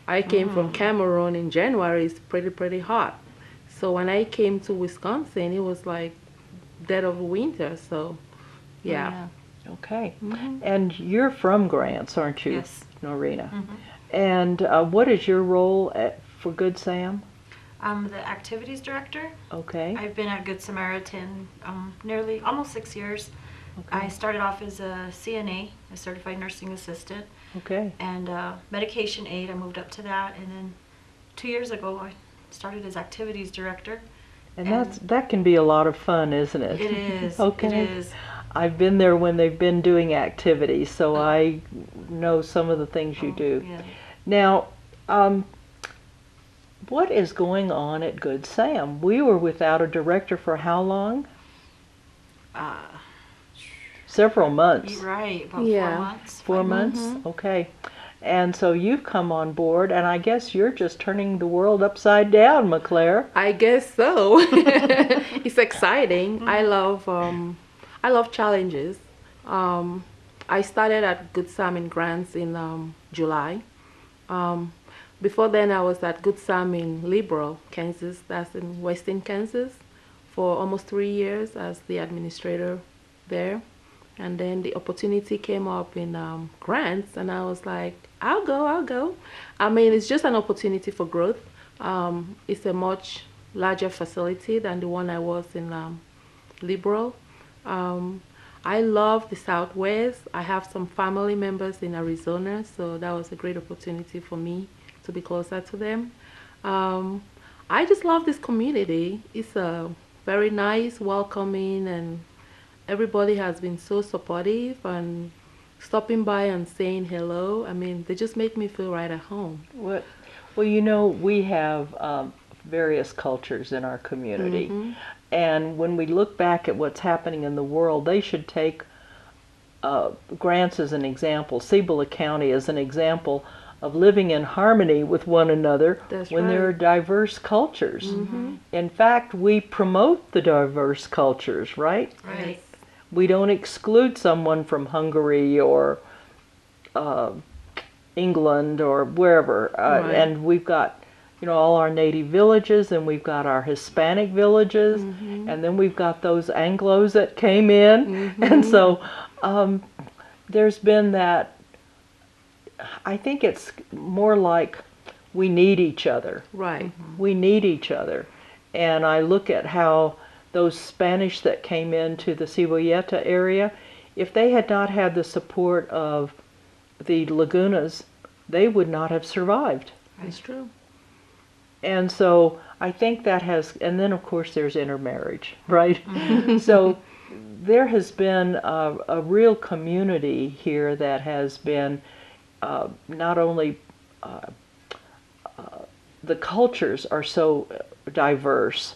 I came from Cameroon in January. It's pretty hot. So when I came to Wisconsin, it was like dead of winter. So, yeah. Okay. And you're from Grants, aren't you? Yes. Norina. And what is your role for Good Sam? I'm the activities director. Okay. I've been at Good Samaritan nearly almost 6 years. I started off as a CNA, a certified nursing assistant, Okay. and medication aide. I moved up to that, and then 2 years ago I started as activities director. And that can be a lot of fun, isn't it? It is. Okay. It is. I've been there when they've been doing activities, so I know some of the things you do. Yeah. Now, what is going on at Good Sam? We were without a director for how long? Several months. You're right. About Yeah. 4 months. 4 months? Okay. And so you've come on board, and I guess you're just turning the world upside down, McClare. I guess so. It's exciting. I love challenges. I started at Good Sam in Grants in July. Before then, I was at Good Sam in Liberal, Kansas. That's in Western Kansas, for almost 3 years as the administrator there. And then the opportunity came up in Grants, and I was like, I'll go. I mean, it's just an opportunity for growth. It's a much larger facility than the one I was in Liberal. I love the Southwest. I have some family members in Arizona, so that was a great opportunity for me to be closer to them. I just love this community. It's a very nice, welcoming, and everybody has been so supportive and stopping by and saying hello. I mean, they just make me feel right at home. Well, you know, we have various cultures in our community. And when we look back at what's happening in the world, they should take Grants as an example, Cibola County as an example of living in harmony with one another. That's when there are right. diverse cultures. In fact, we promote the diverse cultures, right? Right. We don't exclude someone from Hungary or England or wherever. Right. And we've got, you know, all our native villages, and we've got our Hispanic villages, and then we've got those Anglos that came in. And so there's been that, I think it's more like we need each other. Right. We need each other. And I look at how those Spanish that came into the Cibola area, if they had not had the support of the Lagunas, they would not have survived. That's true. And so I think that has, and then of course there's intermarriage, right? So there has been a real community here that has been not only the cultures are so diverse,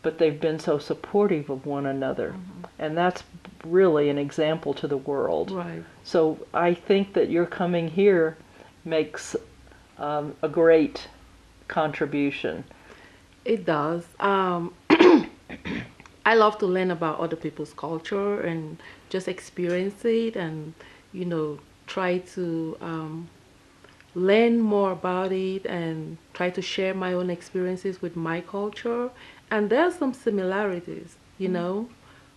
but they've been so supportive of one another. And that's really an example to the world. Right. So I think that you're coming here makes a great contribution. It does. I love to learn about other people's culture and just experience it, and try to learn more about it and try to share my own experiences with my culture. And there are some similarities.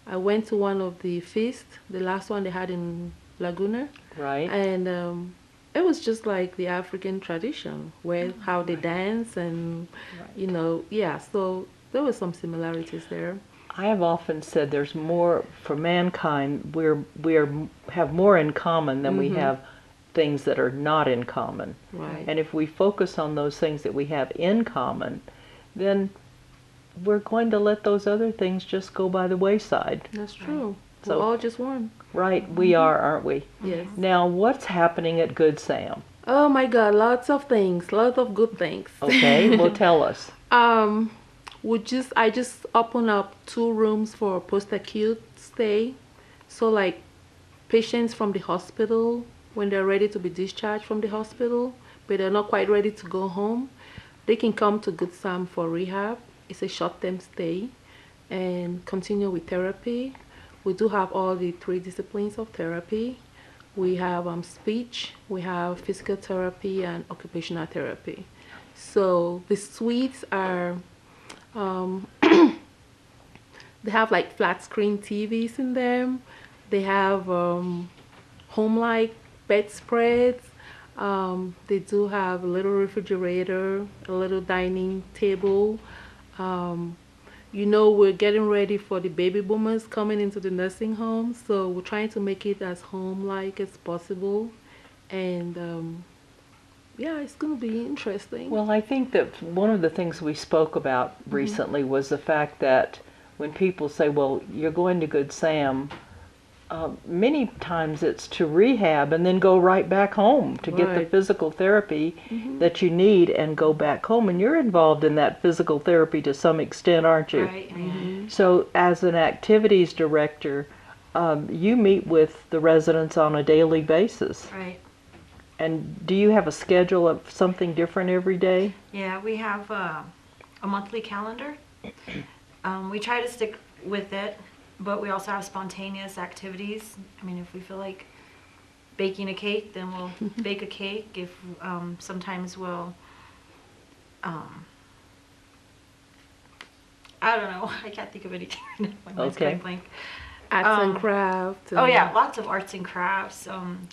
I went to one of the feasts, the last one they had in Laguna, Right. and it was just like the African tradition, where how they dance and yeah. So there were some similarities there. I have often said there's more for mankind. Have more in common than we have things that are not in common. Right. And if we focus on those things that we have in common, then we're going to let those other things just go by the wayside. That's true. So- We're all just one. Right, we are, aren't we? Yes. Now, what's happening at Good Sam? Oh my God, lots of things, lots of good things. Okay, well, tell us. I just open up 2 rooms for post-acute stay. So like patients from the hospital, when they're ready to be discharged from the hospital, but they're not quite ready to go home, they can come to Good Sam for rehab. It's a short-term stay and continue with therapy. We do have all the 3 disciplines of therapy. We have speech, we have physical therapy, and occupational therapy. So the suites are, they have like flat screen TVs in them. They have home-like bedspreads. They do have a little refrigerator, a little dining table. We're getting ready for the baby boomers coming into the nursing home, so we're trying to make it as home-like as possible. And yeah, it's going to be interesting. Well, I think that one of the things we spoke about recently was the fact that when people say, well, you're going to Good Sam, many times it's to rehab and then go right back home to get the Right. physical therapy that you need and go back home. And you're involved in that physical therapy to some extent, aren't you? Right. Yeah. So as an activities director, you meet with the residents on a daily basis. Right. And do you have a schedule of something different every day? Yeah, we have a monthly calendar. We try to stick with it, but we also have spontaneous activities. I mean, if we feel like baking a cake, then we'll bake a cake. If sometimes we'll, I don't know. I can't think of anything right now. My mind's Okay. going blank. Arts and crafts. Oh yeah, lots of arts and crafts.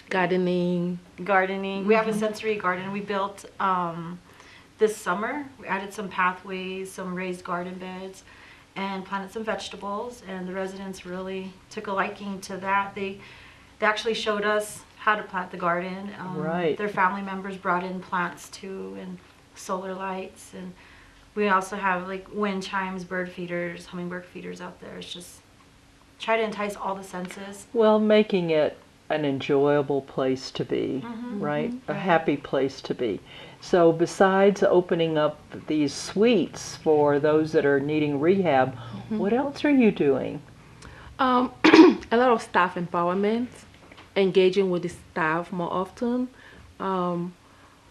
Gardening. Gardening. We have a sensory garden we built this summer. We added some pathways, some raised garden beds, and planted some vegetables. And the residents really took a liking to that. They actually showed us how to plant the garden. Right. Their family members brought in plants too, and solar lights. And we also have like wind chimes, bird feeders, hummingbird feeders out there. It's just try to entice all the senses. Well, making it an enjoyable place to be, right? A happy place to be. So besides opening up these suites for those that are needing rehab, what else are you doing? A lot of staff empowerment, engaging with the staff more often.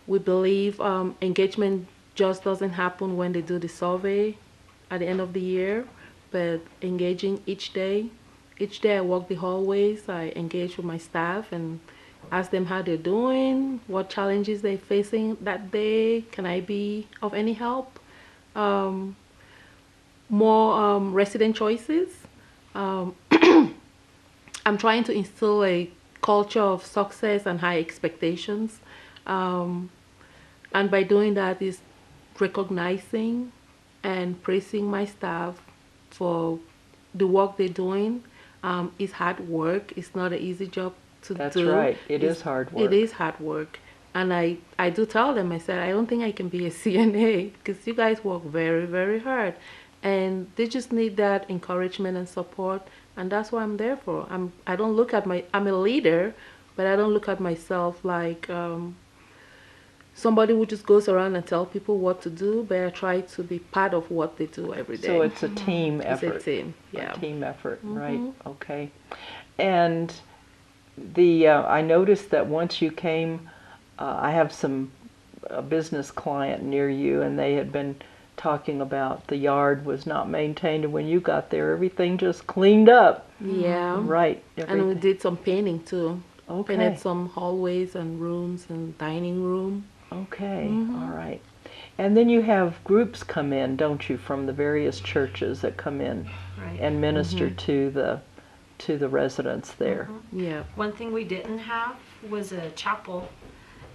We believe engagement just doesn't happen when they do the survey at the end of the year, but engaging each day. Each day I walk the hallways, I engage with my staff and ask them how they're doing, what challenges they're facing that day, can I be of any help? More resident choices. I'm trying to instill a culture of success and high expectations. And by doing that is recognizing and praising my staff for the work they're doing. It's hard work. It's not an easy job to do. That's right. It is hard work. It is hard work. And I do tell them, I said, I don't think I can be a CNA because you guys work very, very hard. And they just need that encouragement and support. And that's what I'm there for. I'm a leader, but I don't look at myself like somebody who just goes around and tell people what to do, but I try to be part of what they do every day. So it's a team effort. It's a team, yeah. A team effort, right? Okay. And I noticed that once you came I have a business client near you, and they had been talking about the yard was not maintained, and when you got there, everything just cleaned up. Yeah. Right. And we did some painting too. Okay. Painted some hallways and rooms and dining room. Okay. All right. And then you have groups come in, don't you, from the various churches that come in Right. and minister to the residents there. Yeah. One thing we didn't have was a chapel,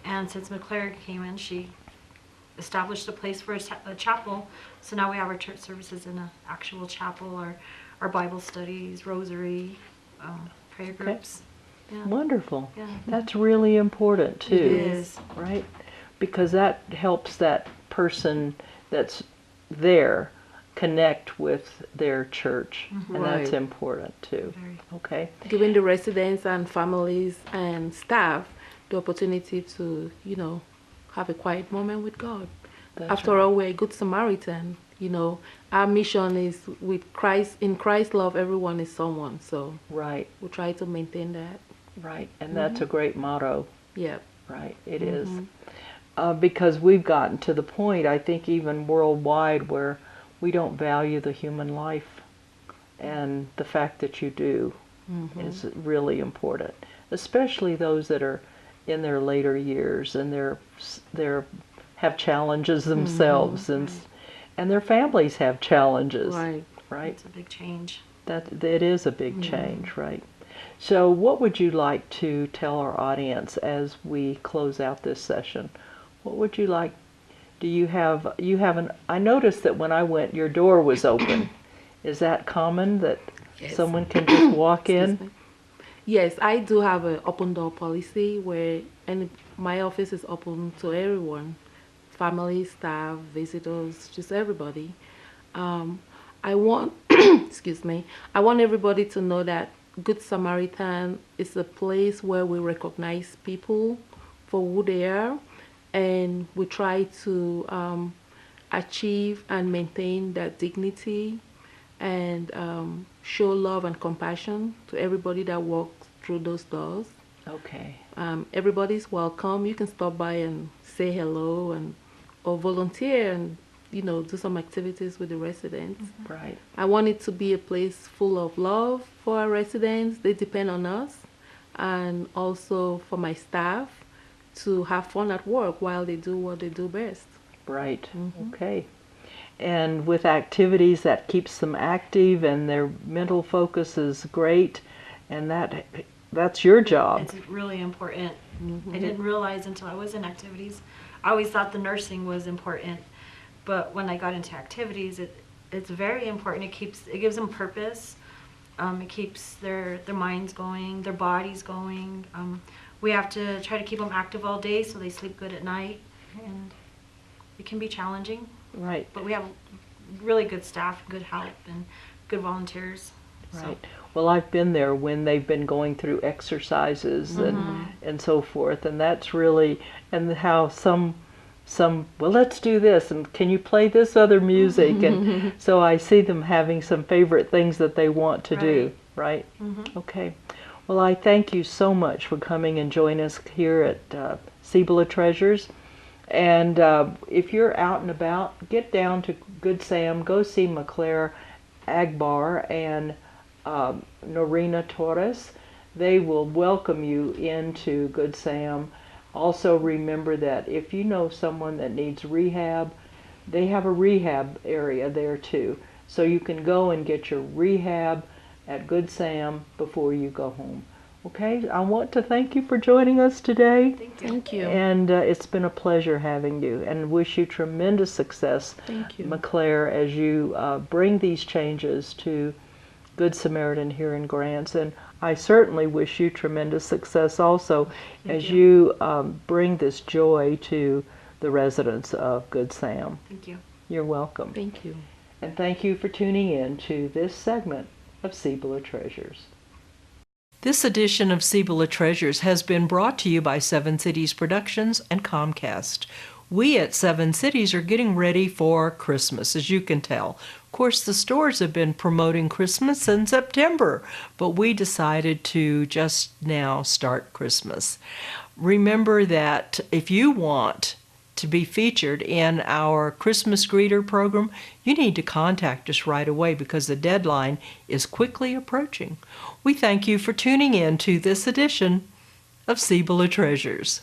and since McClare came in, she established a place for a chapel. So now we have our church services in an actual chapel, our Bible studies, rosary, prayer groups. Yeah. Wonderful. Yeah. That's really important too. It is. Right? Because that helps that person that's there connect with their church, and that's Right. important too. Very. Okay. Giving the residents and families and staff the opportunity to, have a quiet moment with God. That's After all, we're a good Samaritan. Our mission is with Christ. In Christ's love, everyone is someone. So right, we try to maintain that. right, and that's a great motto. Yeah. Right, it is. Because we've gotten to the point, I think, even worldwide, where we don't value the human life, and the fact that you do is really important, especially those that are in their later years and they're have challenges themselves, and their families have challenges. Right. Right. It's a big change. That it is a big change, right? So, what would you like to tell our audience as we close out this session? What would you like? Do you have I noticed that when I went, your door was open. Is that common that someone can just walk Excuse in? me. Yes, I do have an open door policy where my office is open to everyone, family, staff, visitors, just everybody. I want, excuse me, I want everybody to know that Good Samaritan is a place where we recognize people for who they are, and we try to achieve and maintain that dignity and show love and compassion to everybody that walks through those doors. Okay. Everybody's welcome. You can stop by and say hello or volunteer and do some activities with the residents. Right. I want it to be a place full of love for our residents. They depend on us, and also for my staff to have fun at work while they do what they do best. Right. Okay. And with activities that keeps them active and their mental focus is great, and that's your job. It's really important. I didn't realize until I was in activities. I always thought the nursing was important, but when I got into activities, it's very important. It gives them purpose. It keeps their minds going, their bodies going. We have to try to keep them active all day so they sleep good at night, and it can be challenging. Right. But we have really good staff, good help, and good volunteers. Right. Well, I've been there when they've been going through exercises and so forth, and that's really, and how some well, let's do this, and can you play this other music? And so I see them having some favorite things that they want to do, right? Okay. Well, I thank you so much for coming and joining us here at Cibola Treasures. And if you're out and about, get down to Good Sam, go see McClare Agbar and Norina Torres. They will welcome you into Good Sam. Also remember that if you know someone that needs rehab, they have a rehab area there too. So you can go and get your rehab at Good Sam before you go home. Okay, I want to thank you for joining us today. Thank you. And it's been a pleasure having you, and wish you tremendous success, Thank you. McClare, as you bring these changes to Good Samaritan here in Grants. And I certainly wish you tremendous success also as you bring this joy to the residents of Good Sam. Thank you. You're welcome. Thank you. And thank you for tuning in to this segment of Cibola Treasures. This edition of Cibola Treasures has been brought to you by Seven Cities Productions and Comcast. We at Seven Cities are getting ready for Christmas, as you can tell. Of course, the stores have been promoting Christmas in September, but we decided to just now start Christmas. remember that if you want to be featured in our Christmas greeter program, you need to contact us right away because the deadline is quickly approaching. We thank you for tuning in to this edition of Cibola Treasures.